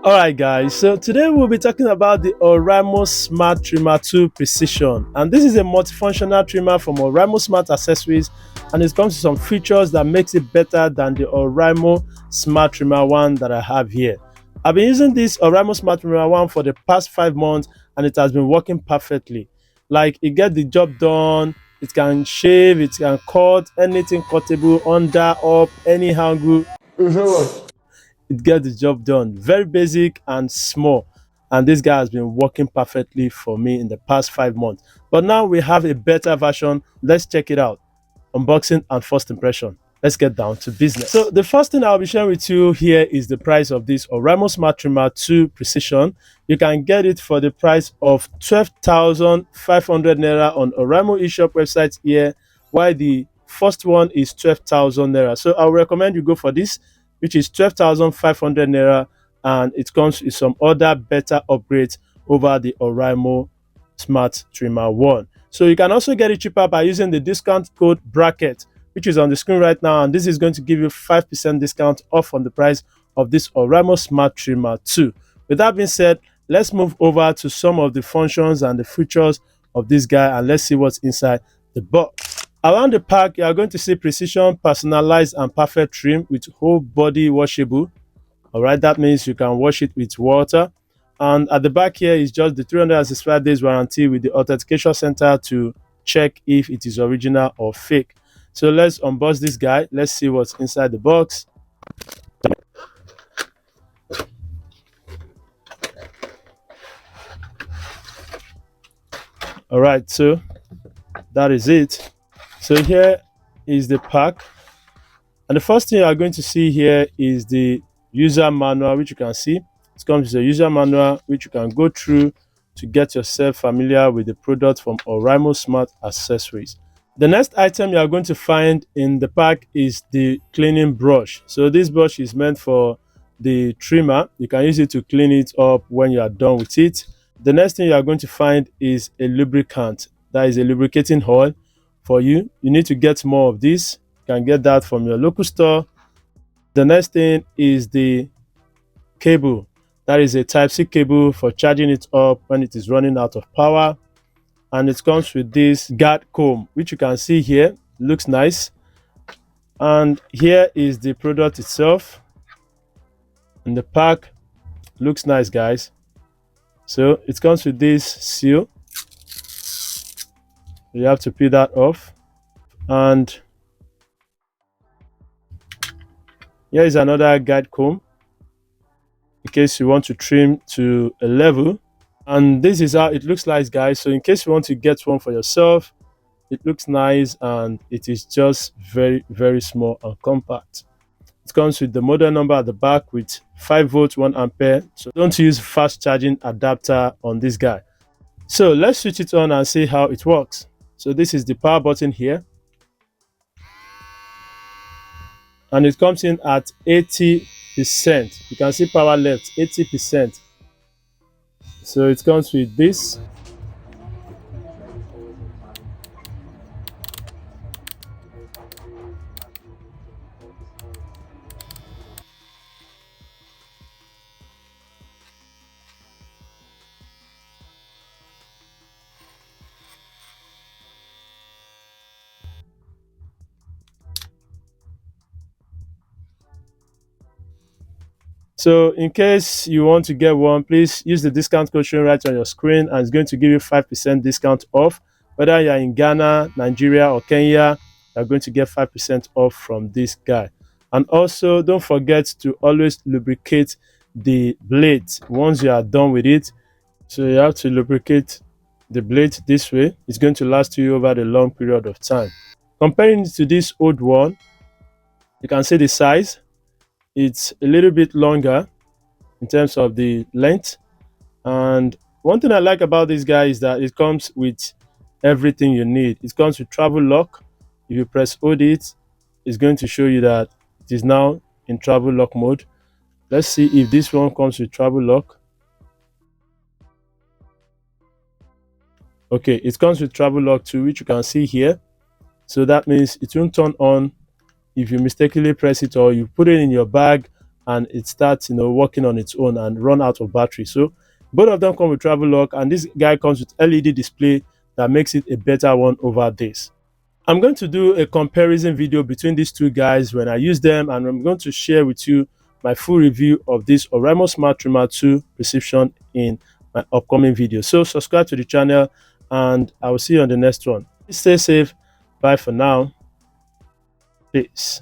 Alright guys, so today we'll be talking about the Oraimo Smart Trimmer 2 Precision, and this is a multifunctional trimmer from Oraimo Smart Accessories, and it comes with some features that makes it better than the Oraimo Smart Trimmer 1 that I have here. I've been using this Oraimo Smart Trimmer 1 for the past 5 months and it has been working perfectly. Like, it gets the job done, it can shave, it can cut anything cuttable, under, up, any angle, it gets the job done. Very basic and small, and this guy has been working perfectly for me in the past 5 months. But now we have a better version. Let's check it out. Unboxing and first impression. Let's get down to business. So the first thing I'll be sharing with you here is the price of this Oraimo Smart Trimmer 2 Precision. You can get it for the price of 12,500 naira on Oraimo eShop website here, while the first one is 12,000 naira. So I would recommend you go for this, which is 12,500 naira, and it comes with some other better upgrades over the Oraimo Smart Trimmer 1. So you can also get it cheaper by using the discount code bracket, which is on the screen right now, and this is going to give you 5% discount off on the price of this Oraimo Smart Trimmer 2. With that being said, let's move over to some of the functions and the features of this guy, and let's see what's inside the box. Around the pack, you are going to see precision, personalized, and perfect trim with whole body washable. All right, that means you can wash it with water. And at the back here is just the 365 days warranty with the authentication center to check if it is original or fake. So let's unbox this guy. Let's see what's inside the box. All right, so that is it. So here is the pack, and the first thing you are going to see here is the user manual, which you can see. It comes with a user manual which you can go through to get yourself familiar with the product from Oraimo Smart Accessories. The next item you are going to find in the pack is the cleaning brush. So this brush is meant for the trimmer. You can use it to clean it up when you are done with it. The next thing you are going to find is a lubricant. That is a lubricating oil for you. You need to get more of this. You can get that from your local store. The next thing is the cable. That is a Type-C cable for charging it up when it is running out of power. And it comes with this guard comb, which you can see here. It looks nice. And here is the product itself. And the pack looks nice, guys. So it comes with this seal. You have to peel that off. And here is another guide comb in case you want to trim to a level. And this is how it looks like, guys. So in case you want to get one for yourself, it looks nice and it is just very, very small and compact. It comes with the model number at the back with 5 volts 1 ampere. So don't use fast charging adapter on this guy. So let's switch it on and see how it works. So this is the power button here, and it comes in at 80%. You can see power left 80%. So it comes with this. So in case you want to get one, please use the discount code shown right on your screen, and it's going to give you 5% discount off. Whether you're in Ghana, Nigeria, or Kenya, you're going to get 5% off from this guy. And also, don't forget to always lubricate the blade once you are done with it. So you have to lubricate the blade this way. It's going to last you over the long period of time. Comparing it to this old one, you can see the size. It's a little bit longer in terms of the length. And one thing I like about this guy is that it comes with everything you need. It comes with travel lock. If you press hold it, it's going to show you that it is now in travel lock mode. Let's see if this one comes with travel lock. Okay, it comes with travel lock too, which you can see here. So that means it won't turn on if you mistakenly press it, or you put it in your bag and it starts working on its own and run out of battery. So both of them come with travel lock, and this guy comes with LED display that makes it a better one over this. I'm going to do a comparison video between these two guys when I use them, and I'm going to share with you my full review of this Oraimo Smart Trimmer 2 Precision in my upcoming video. So subscribe to the channel, and I will see you on the next one. Stay safe. Bye for now. Peace.